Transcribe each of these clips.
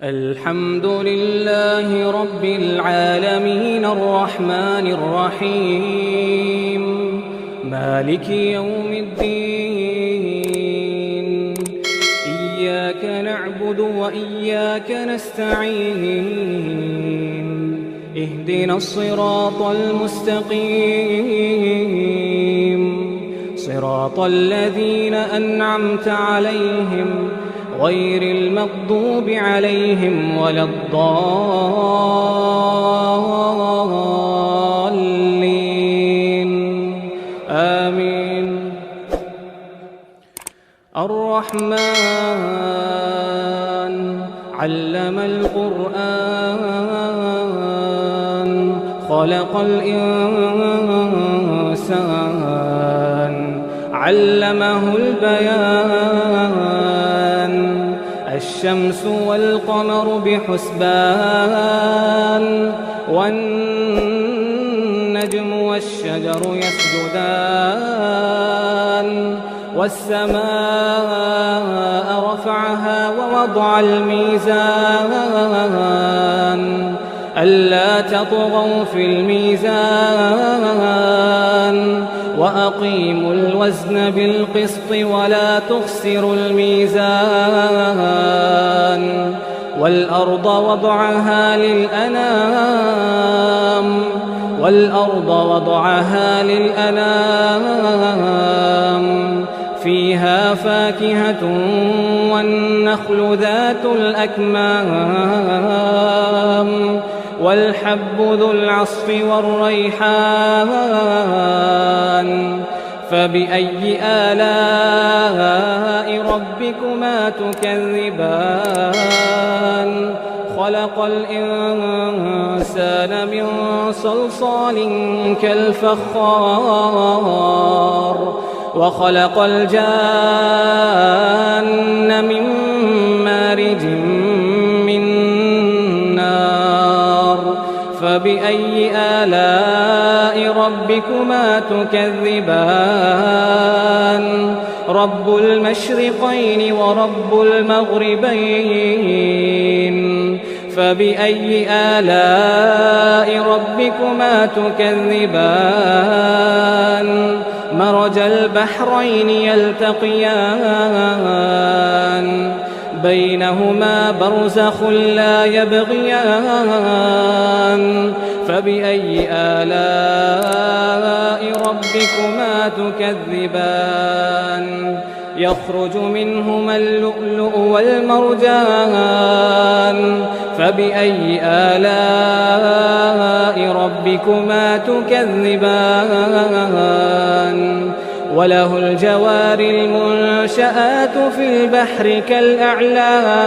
الحمد لله رب العالمين الرحمن الرحيم مالك يوم الدين إياك نعبد وإياك نستعين اهدنا الصراط المستقيم صراط الذين أنعمت عليهم غير المغضوب عليهم ولا الضالين آمين. الرحمن علم القرآن خلق الإنسان علمه البيان الشمس والقمر بحسبان والنجم والشجر يسجدان والسماء رفعها ووضع الميزان ألا تطغوا في الميزان وأقيموا الوزن بالقسط ولا تخسروا الميزان والأرض وضعها للأنام فيها فاكهة والنخل ذات الأكمام والحب ذو العصف والريحان فبأي آلاء ربكما تكذبان خلق الإنسان من صلصال كالفخار وخلق الجان من مارج من نار فبأي آلاء ربكما تكذبان رب المشرقين ورب المغربين فبأي آلاء ربكما تكذبان مرج البحرين يلتقيان بينهما برزخ لا يبغيان فبأي آلاء ربكما تكذبان يخرج منهما اللؤلؤ والمرجان فبأي آلاء ربكما تكذبان وله الجوار المنشآت في البحر كالأعلام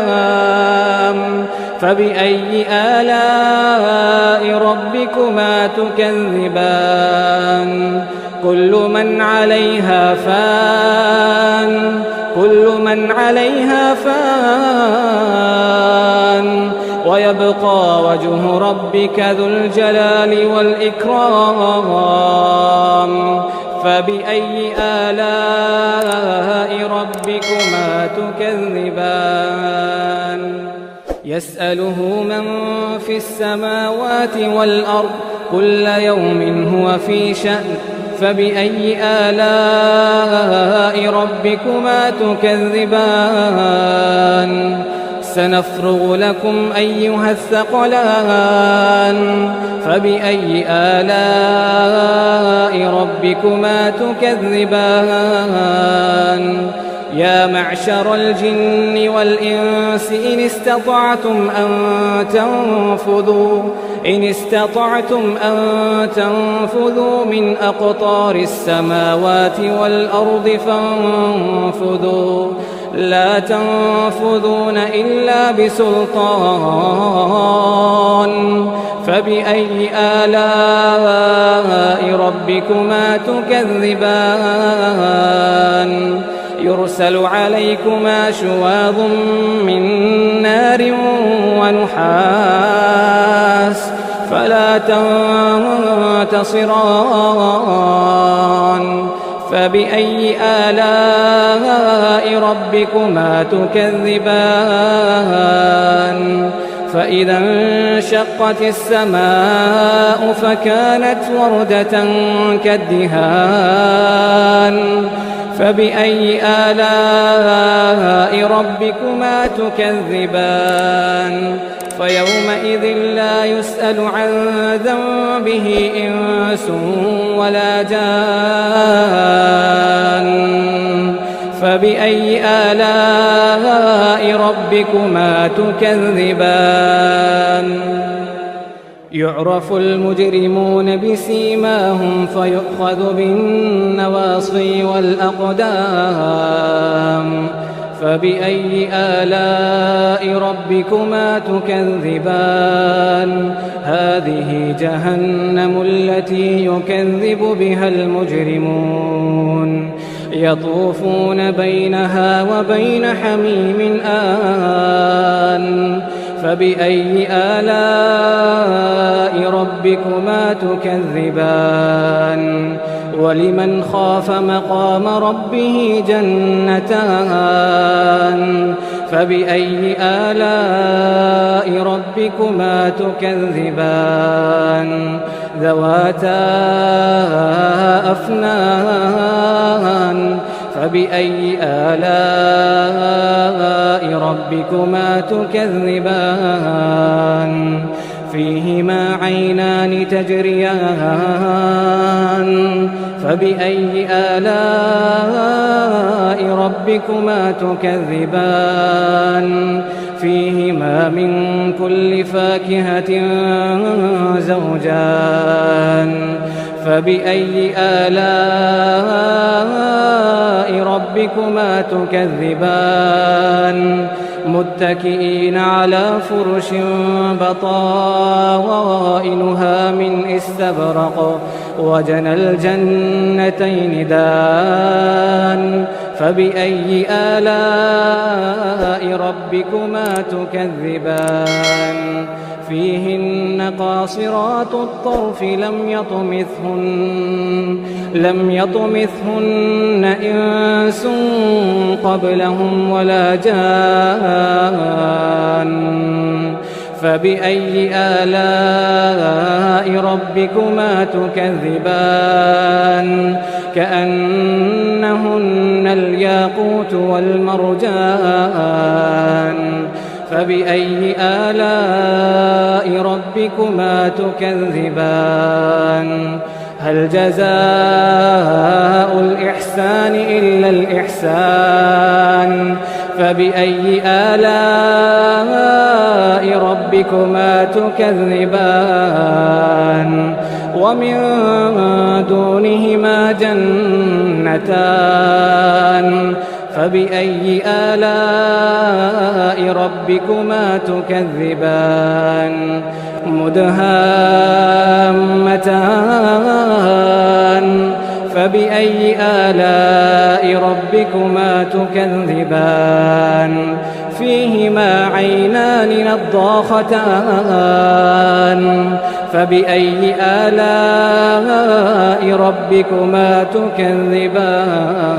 فبأي آلاء ربكما تكذبان كل من عليها فان ويبقى وجه ربك ذو الجلال والإكرام فبأي آلاء ربكما تكذبان يسأله من في السماوات والأرض كل يوم هو في شأن فبأي آلاء ربكما تكذبان سنفرغ لكم أيها الثقلان فبأي آلاء ربكما تكذبان يا معشر الجن والإنس إن استطعتم أن تنفذوا من أقطار السماوات والأرض فانفذوا لا تنفذون إلا بسلطان فبأي آلاء ربكما تكذبان يرسل عليكما شواظ من نار ونحاس فلا تنتصران فبأي آلاء ربكما تكذبان فإذا انشقت السماء فكانت وردة كالدهان فبأي آلاء ربكما تكذبان فيومئذ لا يسأل عن ذنبه إنس ولا جان فبأي آلاء ربكما تكذبان يعرف المجرمون بسيماهم فيؤخذ بالنواصي والأقدام فبأي آلاء ربكما تكذبان هذه جهنم التي يكذب بها المجرمون يطوفون بينها وبين حميم آن فبأي آلاء ربكما تكذبان ولمن خاف مقام ربه جنتان فبأي آلاء ربكما تكذبان ذواتا أفنان فبأي آلاء ربكما تكذبان فيهما عينان تجريان فبأي آلاء ربكما تكذبان فيهما من كل فاكهة زوجان فبأي آلاء ربكما تكذبان متكئين على فرش بطائنها من استبرق وجنى الجنتين دان فبأي آلاء ربكما تكذبان فيهن قاصرات الطرف لم يطمثهن إنس قبلهم ولا جان فبأي آلاء ربكما تكذبان كأنهن الياقوت والمرجان فبأي آلاء ربكما تكذبان هل جزاء الإحسان إلا الإحسان فبأي آلاء ربكما تكذبان ومن دونهما جنتان فبأي آلاء ربكما تكذبان مدهامتان فبأي آلاء ربكما تكذبان فيهما عينان نضاختان فبأي آلاء ربكما تكذبان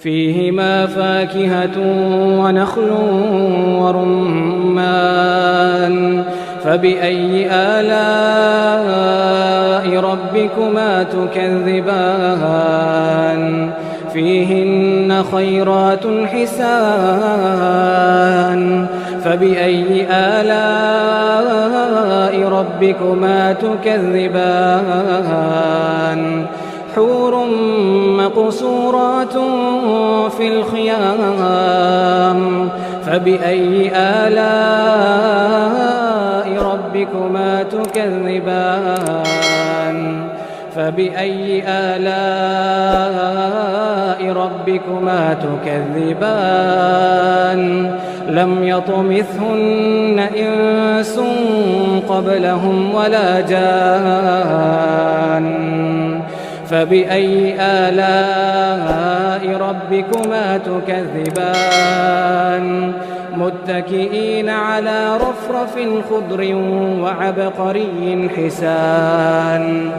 فيهما فاكهة ونخل ورمان فبأي آلاء ربكما تكذبان فيهن خيرات حسان فبأي آلاء ربكما تكذبان حور مقصورات في الخيام فبأي آلاء ربكما تكذبان فبأي آلاء ربكما تكذبان لم يطمثهن إنس قبلهم ولا جان فبأي آلاء ربكما تكذبان متكئين على رفرف خضر وعبقري حسان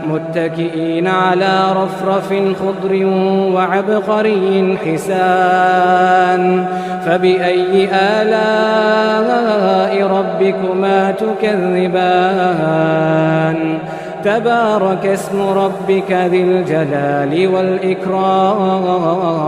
متكئين على رفرف خضر وعبقري حسان فبأي آلاء ربكما تكذبان تبارك اسم ربك ذي الجلال والإكرام